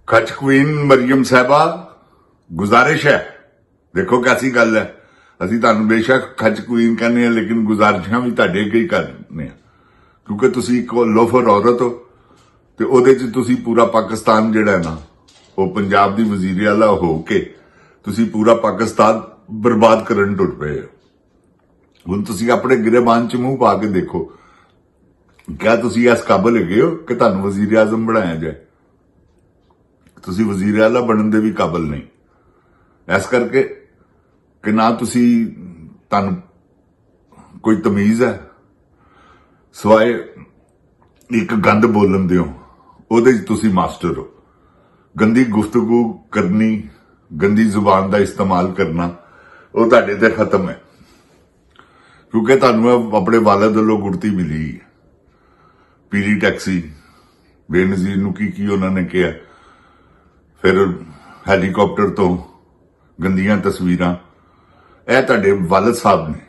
खच क्वीन मरियम साहबा गुजारिश है, देखो कैसी गल है, ਅਸੀਂ ਤੁਹਾਨੂੰ ਬੇਸ਼ੱਕ ਖੱਜ ਕੁਈਨ ਕਹਿੰਦੇ ਆ ਲੇਕਿਨ ਗੁਜ਼ਾਰਿਸ਼ਾਂ ਵੀ ਤੁਹਾਡੇ ਅੱਗੇ ਹੀ ਕਰਨੇ ਆ ਕਿਉਂਕਿ ਤੁਸੀਂ ਇੱਕ ਲੋਫਰ ਔਰਤ ਹੋ ਤੇ ਉਹਦੇ 'ਚ ਤੁਸੀਂ ਪੂਰਾ ਪਾਕਿਸਤਾਨ ਜਿਹੜਾ ਹੈ ਨਾ ਉਹ ਪੰਜਾਬ ਦੀ ਵਜ਼ੀਰ ਆਲਾ ਹੋ ਕੇ ਤੁਸੀਂ ਪੂਰਾ ਪਾਕਿਸਤਾਨ ਬਰਬਾਦ ਕਰਨ ਟੁੱਟ ਪਏ ਹੋ। ਹੁਣ ਤੁਸੀਂ ਆਪਣੇ ਗਿਰੇਬਾਨ 'ਚ ਮੂੰਹ ਪਾ ਕੇ ਦੇਖੋ, ਕਿਆ ਤੁਸੀਂ ਇਸ ਕਾਬਲ ਹੈਗੇ ਹੋ ਕਿ ਤੁਹਾਨੂੰ ਵਜ਼ੀਰ ਆਜ਼ਮ ਬਣਾਇਆ ਜਾਏ? ਤੁਸੀਂ ਵਜ਼ੀਰ ਆਲਾ ਬਣਨ ਦੇ ਵੀ ਕਾਬਲ ਨਹੀਂ। ਇਸ ਕਰਕੇ ਕਿ ਨਾ ਤੁਹਾਨੂੰ ਕੋਈ ਤਮੀਜ਼ ਹੈ ਸਵਾਏ ਇੱਕ ਗੰਦ ਬੋਲਣ ਦਿਓ, ਉਹਦੇ 'ਚ ਤੁਸੀਂ ਮਾਸਟਰ ਹੋ। ਗੰਦੀ ਗੁਫ਼ਤਗੂ ਕਰਨੀ, ਗੰਦੀ ਜ਼ੁਬਾਨ ਦਾ ਇਸਤੇਮਾਲ ਕਰਨਾ ਉਹ ਤੁਹਾਡੇ ਤੇ ਖਤਮ ਹੈ ਕਿਉਂਕਿ ਤੁਹਾਨੂੰ ਆਪਣੇ ਵਾਲਿਦ ਵੱਲੋਂ ਗੁੜਤੀ ਮਿਲੀ ਹੈ। ਪੀਲੀ ਟੈਕਸੀ, ਬੇਨਜ਼ੀਰ ਨੂੰ ਕੀ ਉਹਨਾਂ ਨੇ ਕਿਹਾ, ਫਿਰ ਹੈਲੀਕਾਪਟਰ ਤੋਂ ਗੰਦੀਆਂ ਤਸਵੀਰਾਂ, ਇਹ ਤੁਹਾਡੇ ਵਾਲਿਦ ਸਾਹਿਬ ਨੇ।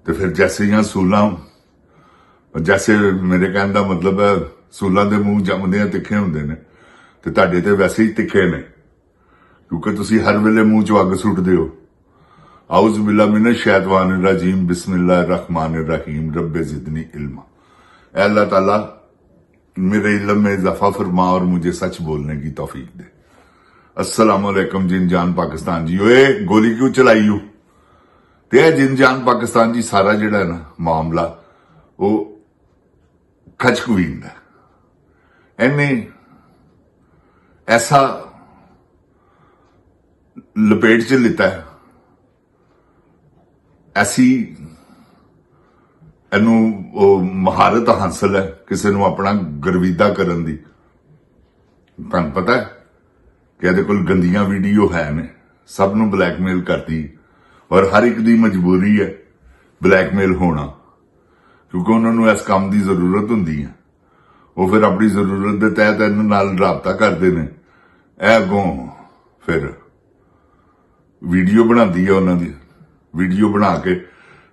ਤੇ ਫਿਰ ਜੈਸੇ ਜਾਂ ਸੂਲਾਂ, ਜੈਸੇ ਮੇਰੇ ਕਹਿਣ ਦਾ ਮਤਲਬ ਹੈ ਸੂਲਾਂ ਦੇ ਮੂੰਹ ਜੰਮਦੇ ਆ ਤਿੱਖੇ ਹੁੰਦੇ ਨੇ ਤੇ ਤੁਹਾਡੇ ਤੇ ਵੈਸੇ ਹੀ ਤਿੱਖੇ ਨੇ ਕਿਉਂਕਿ ਤੁਸੀਂ ਹਰ ਵੇਲੇ ਮੂੰਹ 'ਚ ਅੱਗ ਸੁੱਟਦੇ ਹੋ। ਆਊਜ਼ ਬਿल्ला मिनश शैतानिर रजीम बिस्मिल्लाहिर रहमानिर रहीम रब्बे जिदनी इल्मा। अल्लाह ताला मेरे इल्म में इजाफा फरमा और मुझे सच बोलने की तौफीक दे। अस्सलाम वालेकुम जिन जान पाकिस्तान जी। ओए गोली क्यों चलाई हो? ते जिन जान पाकिस्तान जी सारा जिहड़ा है ना मामला वो खच क्वीन दा। इन्हें ऐसा लपेट च लिता है, ऐसी ਇਹਨੂੰ ਮਹਾਰਤ ਹਾਸਲ ਹੈ ਕਿਸੇ ਨੂੰ ਆਪਣਾ ਗਰਵੀਦਾ ਕਰਨ ਦੀ। ਤੁਹਾਨੂੰ ਪਤਾ ਹੈ ਕਿ ਇਹਦੇ ਕੋਲ ਗੰਦੀਆਂ ਵੀਡੀਓ ਹੈ ਨੇ, ਸਭ ਨੂੰ ਬਲੈਕਮੇਲ ਕਰਦੀ ਔਰ ਹਰ ਇੱਕ ਦੀ ਮਜਬੂਰੀ ਹੈ ਬਲੈਕਮੇਲ ਹੋਣਾ ਕਿਉਂਕਿ ਉਹਨਾਂ ਨੂੰ ਇਸ ਕੰਮ ਦੀ ਜ਼ਰੂਰਤ ਹੁੰਦੀ ਹੈ। ਉਹ ਫਿਰ ਆਪਣੀ ਜ਼ਰੂਰਤ ਦੇ ਤਹਿਤ ਇਹਨਾਂ ਨਾਲ ਰਾਬਤਾ ਕਰਦੇ ਨੇ। ਇਹ ਅੱਗੋਂ ਫਿਰ ਵੀਡੀਓ ਬਣਾਉਂਦੀ ਹੈ, ਉਹਨਾਂ ਦੀ ਵੀਡੀਓ ਬਣਾ ਕੇ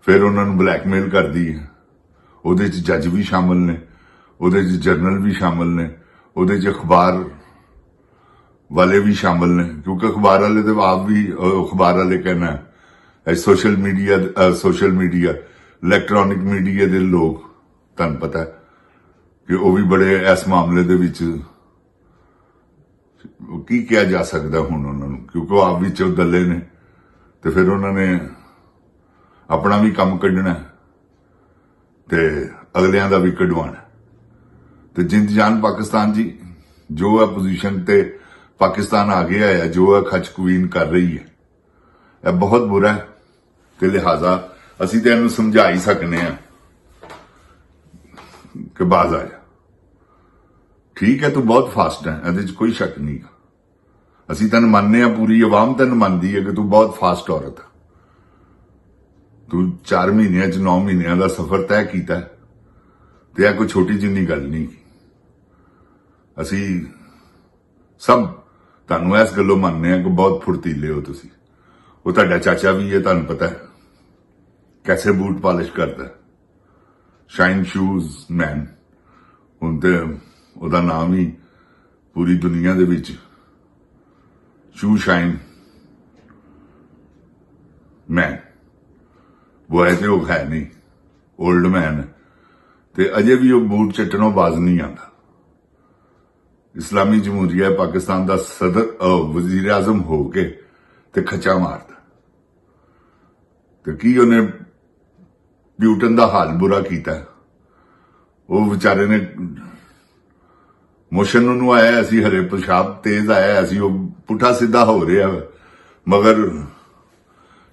ਫਿਰ ਉਹਨਾਂ ਨੂੰ ਬਲੈਕਮੇਲ ਕਰਦੀ ਹੈ। ਉਹਦੇ 'ਚ ਜੱਜ ਵੀ ਸ਼ਾਮਲ ਨੇ, ਉਹਦੇ 'ਚ ਜਰਨਲ ਵੀ ਸ਼ਾਮਲ ਨੇ, ਉਹਦੇ 'ਚ ਅਖਬਾਰ ਵਾਲੇ ਵੀ ਸ਼ਾਮਲ ਨੇ ਕਿਉਂਕਿ ਅਖਬਾਰ ਵਾਲੇ ਦੇ ਆਪ ਵੀ ਅਖਬਾਰ ਵਾਲੇ ਕਹਿਣਾ ਸੋਸ਼ਲ ਮੀਡੀਆ ਇਲੈਕਟ੍ਰੋਨਿਕ ਮੀਡੀਆ ਦੇ ਲੋਕ ਤੁਹਾਨੂੰ ਪਤਾ ਕਿ ਉਹ ਵੀ ਬੜੇ ਇਸ ਮਾਮਲੇ ਦੇ ਵਿੱਚ ਕੀ ਕਿਹਾ ਜਾ ਸਕਦਾ ਹੁਣ ਉਹਨਾਂ ਨੂੰ ਕਿਉਂਕਿ ਉਹ ਆਪ ਵਿੱਚੋਂ ਦੱਲੇ ਨੇ ਤੇ ਫਿਰ ਉਹਨਾਂ ਨੇ ਆਪਣਾ ਵੀ ਕੰਮ ਕੱਢਣਾ ਤੇ ਅਗਲਿਆਂ ਦਾ ਵੀ ਕਢਵਾਉਣਾ। ਤੇ ਜਿੰਦ ਜਾਨ ਪਾਕਿਸਤਾਨ ਜੀ ਜੋ ਹੈ ਪੋਜੀਸ਼ਨ ਤੇ ਪਾਕਿਸਤਾਨ ਆ ਗਿਆ ਹੈ, ਜੋ ਹੈ ਖਚ ਕੁਈਨ ਕਰ ਰਹੀ ਹੈ, ਇਹ ਬਹੁਤ ਬੁਰਾ ਹੈ ਤੇ ਲਿਹਾਜ਼ਾ ਅਸੀਂ ਤੇ ਇਹਨੂੰ ਸਮਝਾ ਹੀ ਸਕਨੇ ਆ ਕਿ ਬਾਜ਼ ਆ ਜਾ। ਠੀਕ ਹੈ ਤੂੰ ਬਹੁਤ ਫਾਸਟ ਹੈ, ਇਹਦੇ 'ਚ ਕੋਈ ਸ਼ੱਕ ਨਹੀਂ। ਅਸੀਂ ਤੈਨੂੰ ਮੰਨਦੇ ਆ, ਪੂਰੀ ਆਵਾਮ ਤੈਨੂੰ ਮੰਨਦੀ ਹੈ ਕਿ ਤੂੰ ਬਹੁਤ ਫਾਸਟ ਔਰਤ ਹੈ। ਤੂੰ 4 ਮਹੀਨਿਆਂ 'ਚ 9 ਮਹੀਨਿਆਂ ਦਾ ਸਫ਼ਰ ਤੈਅ ਕੀਤਾ ਤੇ ਇਹ ਕੋਈ ਛੋਟੀ ਜਿੰਨੀ ਗੱਲ ਨਹੀਂ। ਅਸੀਂ ਸਭ ਤੁਹਾਨੂੰ ਇਸ ਗੱਲੋਂ ਮੰਨਦੇ ਆ ਕਿ ਬਹੁਤ ਫੁਰਤੀਲੇ ਹੋ ਤੁਸੀਂ। ਉਹ ਤੁਹਾਡਾ ਚਾਚਾ ਵੀ ਹੈ, ਤੁਹਾਨੂੰ ਪਤਾ ਹੈ ਕੈਸੇ ਬੂਟ ਪਾਲਿਸ਼ ਕਰਦਾ, ਸ਼ਾਈਨ ਸ਼ੂਜ਼ ਮੈਨ। ਹੁਣ ਤੇ ਉਹਦਾ ਨਾਮ ਹੀ ਪੂਰੀ ਦੁਨੀਆ ਦੇ ਵਿੱਚ ਸ਼ੂ ਸ਼ਾਈਨ ਮੈਨ वो है तो है नहीं, ओल्ड मैन ते अजे भी वो बूट चटनों बाज नहीं आता। इस्लामी जमहूरिया पाकिस्तान का सदर वजीर आजम हो के ते खचा मारता ते की उन्हें ब्यूटन का हाल बुरा किया। वो बेचारे ने मोशन ਨੂੰ ਆਇਆ, ਅਸੀਂ ਹਰੇ पेशाब तेज आया, ਅਸੀਂ ਉਹ ਪੁੱਠਾ ਸਿੱਧਾ ਹੋ ਰਿਹਾ ਮਗਰ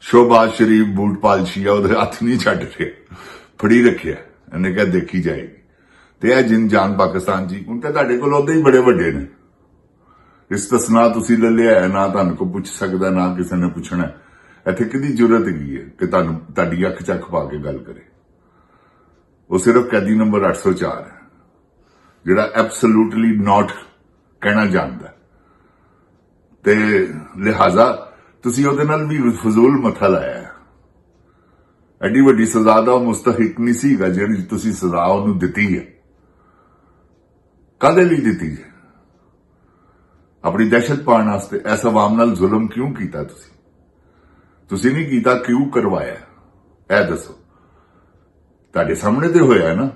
ਸ਼ੋਬਾਜ਼ ਸ਼ਰੀਫ ਬੂਟ ਪਾਲਸ਼ੀ ਆ ਉਹਦੇ ਹੱਥ ਨਹੀਂ ਛੱਡ ਰਿਹਾ, ਫੜੀ ਰੱਖਿਆ। ਇਹਨੇ ਕਿਹਾ ਦੇਖੀ ਜਾਏਗੀ। ਤੇ ਇਹ ਜਿੰਨ ਜਾਨ ਪਾਕਿਸਤਾਨ ਜੀ ਹੁਣ ਤਾਂ ਤੁਹਾਡੇ ਕੋਲ ਉਹਦੇ ਹੀ ਬੜੇ ਵੱਡੇ ਨੇ। ਇਸਤਸਨਾ ਤੁਸੀਂ ਲੈ ਲਿਆ, ਨਾ ਤੁਹਾਨੂੰ ਕੋਈ ਪੁੱਛ ਸਕਦਾ ਨਾ ਕਿਸੇ ਨੇ ਪੁੱਛਣਾ। ਇੱਥੇ ਕਿਹਦੀ ਜ਼ਰੂਰਤ ਹੈਗੀ ਹੈ ਕਿ ਤੁਹਾਡੀ ਅੱਖ ਚੱਖ ਪਾ ਕੇ ਗੱਲ ਕਰੇ? ਉਹ ਸਿਰਫ ਕੈਦੀ ਨੰਬਰ 804 ਹੈ ਜਿਹੜਾ ਐਬਸੋਲੂਟਲੀ ਨਾਟ ਕਹਿਣਾ ਜਾਣਦਾ ਤੇ ਲਿਹਾਜ਼ਾ ਤੁਸੀਂ ਉਹਦੇ ਨਾਲ ਵੀ ਫਜ਼ੂਲ ਮੱਥਾ ਲਾਇਆ। ਐਡੀ ਵੱਡੀ ਸਜ਼ਾ ਦਾ ਉਹ ਮੁਸਤਹਿਕ ਨਹੀਂ ਸੀਗਾ ਜਿਹੜੀ ਤੁਸੀਂ ਸਜ਼ਾ ਉਹਨੂੰ ਦਿੱਤੀ ਹੈ। ਕਾਹਦੇ ਲਈ ਦਿੱਤੀ ਹੈ? ਆਪਣੀ ਦਹਿਸ਼ਤ ਪਾਉਣ ਵਾਸਤੇ ਇਸ ਆਵਾਮ ਨਾਲ ਜ਼ੁਲਮ ਕਿਉਂ ਕੀਤਾ ਤੁਸੀਂ ਨਹੀਂ ਕੀਤਾ, ਕਿਉਂ ਕਰਵਾਇਆ? ਇਹ ਦੱਸੋ। ਤੁਹਾਡੇ ਸਾਹਮਣੇ ਤੇ ਹੋਇਆ ਨਾ।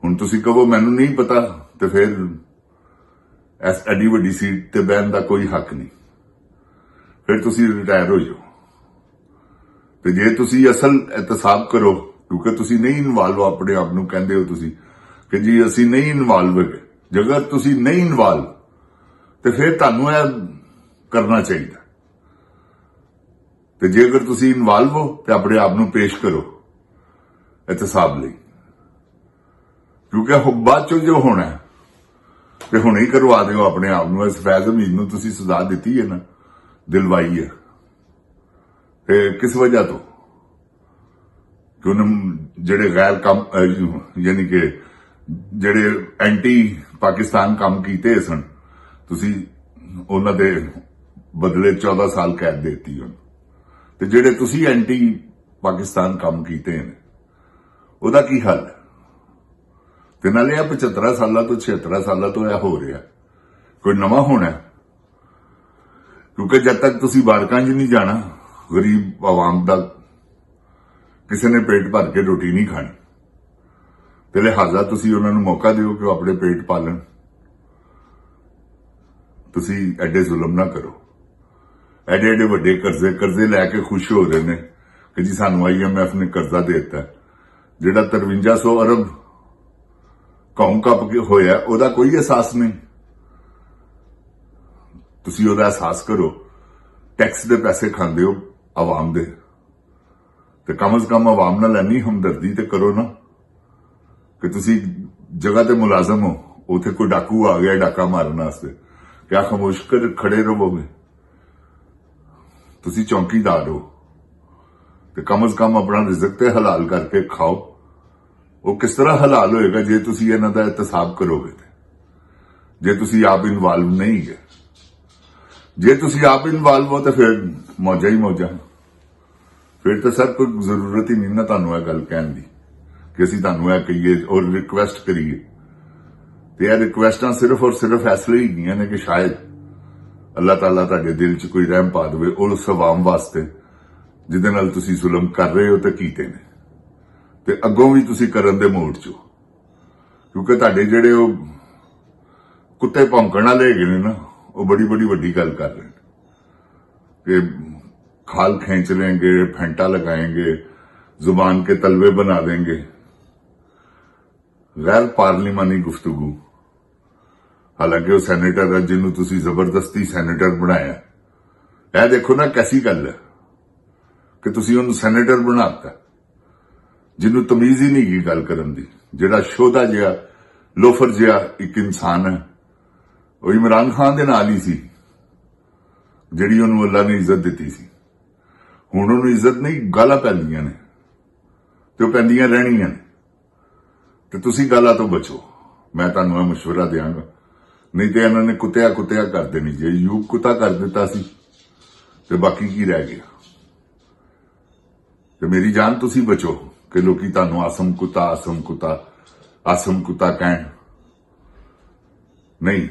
ਹੁਣ ਤੁਸੀਂ ਕਹੋ ਮੈਨੂੰ ਨਹੀਂ ਪਤਾ, ਤੇ ਫਿਰ ਇਸ ਐਡੀ ਵੱਡੀ ਸੀਟ ਤੇ ਬਹਿਣ ਦਾ ਕੋਈ ਹੱਕ ਨਹੀਂ। ਫਿਰ ਤੁਸੀਂ ਰਿਟਾਇਰ ਹੋ ਜਾਓ। ਤੇ ਜੇ ਤੁਸੀਂ ਅਸਲ ਇਤਸਾਬ ਕਰੋ, ਕਿਉਂਕਿ ਤੁਸੀਂ ਨਹੀਂ ਇਨਵੋਲਵ, ਆਪਣੇ ਆਪ ਨੂੰ ਕਹਿੰਦੇ ਹੋ ਤੁਸੀਂ ਕਿ ਜੀ ਅਸੀਂ ਨਹੀਂ ਇਨਵੋਲਵ ਹੈਗੇ। ਜੇਕਰ ਤੁਸੀਂ ਨਹੀਂ ਇਨਵੋਲਵ ਤੇ ਫਿਰ ਤੁਹਾਨੂੰ ਇਹ ਕਰਨਾ ਚਾਹੀਦਾ। ਤੇ ਜੇਕਰ ਤੁਸੀਂ ਇਨਵੋਲਵ ਹੋ ਤੇ ਆਪਣੇ ਆਪ ਨੂੰ ਪੇਸ਼ ਕਰੋ ਇਤਸਾਬ ਲਈ, ਕਿਉਂਕਿ ਬਾਅਦ ਚੋਂ ਜੋ ਹੋਣਾ ਤੇ ਹੁਣੇ ਹੀ ਕਰਵਾ ਦਿਓ ਆਪਣੇ ਆਪ ਨੂੰ। ਇਸ ਫੈਜ਼ ਹਮੀਦ ਨੂੰ ਤੁਸੀਂ ਸਜ਼ਾ ਦਿੱਤੀ ਹੈ ਨਾ, ਦਿਲਵਾਈ ਹੈ, ਤੇ ਕਿਸ ਵਜ੍ਹਾ ਤੋਂ? ਕਿ ਉਹਨੇ ਜਿਹੜੇ ਗੈਰ ਕੰਮ ਯਾਨੀ ਕਿ ਜਿਹੜੇ ਐਂਟੀ ਪਾਕਿਸਤਾਨ ਕੰਮ ਕੀਤੇ ਸਨ, ਤੁਸੀਂ ਉਹਨਾਂ ਦੇ ਬਦਲੇ 14 ਸਾਲ ਕੈਦ ਦੇ ਦਿੱਤੀ ਉਹਨੂੰ। ਤੇ ਜਿਹੜੇ ਤੁਸੀਂ ਐਂਟੀ ਪਾਕਿਸਤਾਨ ਕੰਮ ਕੀਤੇ ਨੇ ਉਹਦਾ ਕੀ ਹੱਲ? ਤੇ ਨਾਲੇ ਇਹ 75 ਸਾਲਾਂ ਤੋਂ 76 ਸਾਲਾਂ ਤੋਂ ਇਹ ਹੋ ਰਿਹਾ, ਕੋਈ ਨਵਾਂ ਹੋਣਾ? ਕਿਉਂਕਿ ਜਦ ਤੱਕ ਤੁਸੀਂ ਬਾਰਕਾਂ 'ਚ ਨਹੀਂ ਜਾਣਾ, ਗਰੀਬ ਆਵਾਮ ਦਾ ਕਿਸੇ ਨੇ ਪੇਟ ਭਰ ਕੇ ਰੋਟੀ ਨਹੀਂ ਖਾਣੀ, ਤੇ ਲਿਹਾਜ਼ਾ ਤੁਸੀਂ ਉਹਨਾਂ ਨੂੰ ਮੌਕਾ ਦਿਓ ਕਿ ਉਹ ਆਪਣੇ ਪੇਟ ਪਾਲਣ। ਤੁਸੀਂ ਐਡੇ ਜ਼ੁਲਮ ਨਾ ਕਰੋ। ਐਡੇ ਵੱਡੇ ਕਰਜ਼ੇ ਲੈ ਕੇ ਖੁਸ਼ ਹੋ ਰਹੇ ਨੇ ਕਿ ਜੀ ਸਾਨੂੰ IMF ਨੇ ਕਰਜ਼ਾ ਦੇ ਦਿੱਤਾ, ਜਿਹੜਾ 5300 ਅਰਬ ਕੌਮ ਕੱਪ ਕੇ ਹੋਇਆ, ਉਹਦਾ ਕੋਈ ਅਹਿਸਾਸ ਨਹੀਂ। ਤੁਸੀਂ ਉਹਦਾ ਅਹਿਸਾਸ ਕਰੋ। ਟੈਕਸ ਦੇ ਪੈਸੇ ਖਾਂਦੇ ਹੋ ਆਵਾਮ ਦੇ, ਤੇ ਕਮ ਸੇ ਕਮ ਆਵਾਮ ਨਾਲ ਇੰਨੀ ਹਮਦਰਦੀ ਤੇ ਕਰੋ ਨਾ ਕਿ ਤੁਸੀਂ ਜਗ੍ਹਾ ਤੇ ਮੁਲਾਜ਼ਮ ਹੋ, ਉਥੇ ਕੋਈ ਡਾਕੂ ਆ ਗਿਆ ਡਾਕਾ ਮਾਰਨ ਵਾਸਤੇ, ਕਿਆ ਖਾਮੋਸ਼ ਕਰ ਖੜੇ ਰਹੋਗੇ? ਤੁਸੀਂ ਚੌਕੀਦਾਰ ਹੋ, ਤੇ ਕਮ ਸੇ ਕਮ ਆਪਣਾ ਰਿਜ਼ਕ ਤੇ ਹਲਾਲ ਕਰਕੇ ਖਾਓ। ਉਹ ਕਿਸ ਤਰ੍ਹਾਂ ਹਲਾਲ ਹੋਏਗਾ ਜੇ ਤੁਸੀਂ ਇਹਨਾਂ ਦਾ ਇਤਸਾਬ ਕਰੋਗੇ? ਜੇ ਤੁਸੀਂ ਆਪ ਇਨਵੋਲਵ ਨਹੀਂ ਹੈ। ਜੇ ਤੁਸੀਂ ਆਪ ਇਨਵੋਲਵ ਹੋ ਤਾਂ ਫਿਰ ਮੌਜਾਂ ਹੀ ਮੌਜਾਂ। ਫਿਰ ਤਾਂ ਸਰ ਕੋਈ ਜ਼ਰੂਰਤ ਹੀ ਨਹੀਂ ਨਾ ਤੁਹਾਨੂੰ ਇਹ ਗੱਲ ਕਹਿਣ ਦੀ ਕਿ ਅਸੀਂ ਤੁਹਾਨੂੰ ਇਹ ਕਹੀਏ ਔਰ ਰਿਕੁਐਸਟ ਕਰੀਏ। ਤੇ ਇਹ ਰਿਕੁਐਸਟਾਂ ਸਿਰਫ ਔਰ ਸਿਰਫ ਇਸ ਲਈ ਹੈਗੀਆਂ ਨੇ ਕਿ ਸ਼ਾਇਦ ਅੱਲਾਹ ਤਾਲਾ ਤੁਹਾਡੇ ਦਿਲ 'ਚ ਕੋਈ ਰਹਿਮ ਪਾ ਦੇਵੇ ਉਸ ਆਵਾਮ ਵਾਸਤੇ ਜਿਹਦੇ ਨਾਲ ਤੁਸੀਂ ਜ਼ੁਲਮ ਕਰ ਰਹੇ ਹੋ ਤੇ ਕੀਤੇ ਨੇ, ਤੇ ਅੱਗੋਂ ਵੀ ਤੁਸੀਂ ਕਰਨ ਦੇ ਮੋੜ 'ਚ ਹੋ। ਕਿਉਂਕਿ ਤੁਹਾਡੇ ਜਿਹੜੇ ਉਹ ਕੁੱਤੇ ਭੌਂਕਣ ਵਾਲੇ ਹੈਗੇ ਨੇ ਨਾ, ਉਹ ਬੜੀ ਵੱਡੀ ਗੱਲ ਕਰ ਰਹੇ ਨੇ ਕਿ खाल खींच लेंगे, फेंटा लगाएंगे, जुबान के तलवे बना देंगे। गैर पार्लिमानी गुफ्तगू। हालांकि वह सैनेटर है जिन्होंने तुसी जबरदस्ती सैनेटर बनाया। यह देखो ना कैसी गल है कि तुसी उन्हें सैनेटर बनाता जिन्होंने तमीज ही नहीं की गल करन दी। जिहड़ा शोधा जिहा लोफर जिहा एक इंसान है, वो इमरान खान दे नाल ही सी जिहड़ी उन्होंने अल्लाह ने इज्जत दी सी। ਹੁਣ ਉਹਨੂੰ ਇੱਜ਼ਤ ਨਹੀਂ, ਗਾਲਾਂ ਪੈਂਦੀਆਂ ਨੇ ਤੇ ਉਹ ਪੈਂਦੀਆਂ ਰਹਿਣੀਆਂ ਨੇ। ਤੇ ਤੁਸੀਂ ਗਾਲਾਂ ਤੋਂ ਬਚੋ, ਮੈਂ ਤੁਹਾਨੂੰ ਇਹ ਮਸ਼ਵਰਾ ਦਿਆਂਗਾ। ਨਹੀਂ ਤੇ ਇਹਨਾਂ ਨੇ ਕੁੱਤਿਆ ਕਰ ਦੇਣੀ। ਜੇ ਯੂਬ ਕੁੱਤਾ ਕਰ ਦਿੱਤਾ ਸੀ ਤੇ ਬਾਕੀ ਕੀ ਰਹਿ ਗਿਆ? ਤੇ ਮੇਰੀ ਜਾਨ ਤੁਸੀਂ ਬਚੋ ਕਿ ਲੋਕੀ ਤੁਹਾਨੂੰ ਆਸਮ ਕੁੱਤਾ ਕਹਿਣ। ਨਹੀਂ,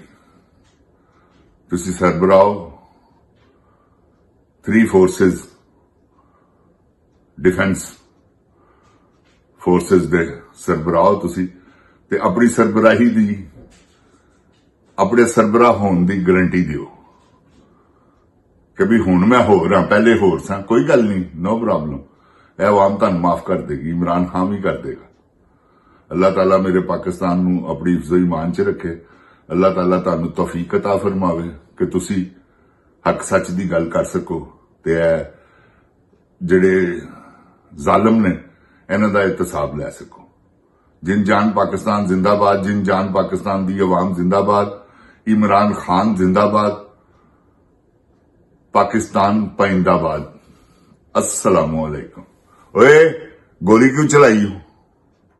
ਤੁਸੀਂ ਸਰਬਰਾਹ 3 ਫੋਰਸਿਸ डिफेंस फोर्सेस दे सरबराह तुसी ते अपनी सरबराही दी अपने सरबराह होने की गारंटी दियो कि भी हुण मैं होर हाँ, पहले होर सा। कोई गल नहीं, नो प्रॉब्लम। यह आवाम तुहानूं माफ कर देगी, इमरान खान भी कर देगा। अल्लाह ताला मेरे पाकिस्तान नूं अपनी हिफ्ज़ो ईमान च रखे। अल्लाह ताला तुहानूं तौफीक अता फरमावे कि तुसी हक सच की गल कर सको ते जिहड़े जालिम ने इन्हां दा इहतसाब लै सको। जिन जान पाकिस्तान जिंदाबाद, जिन जान पाकिस्तान दी अवाम जिंदाबाद, इमरान खान जिंदाबाद, पाकिस्तान पाइंदाबाद। अस्सलामु अलैकुम। ओए गोली क्यों चलाई?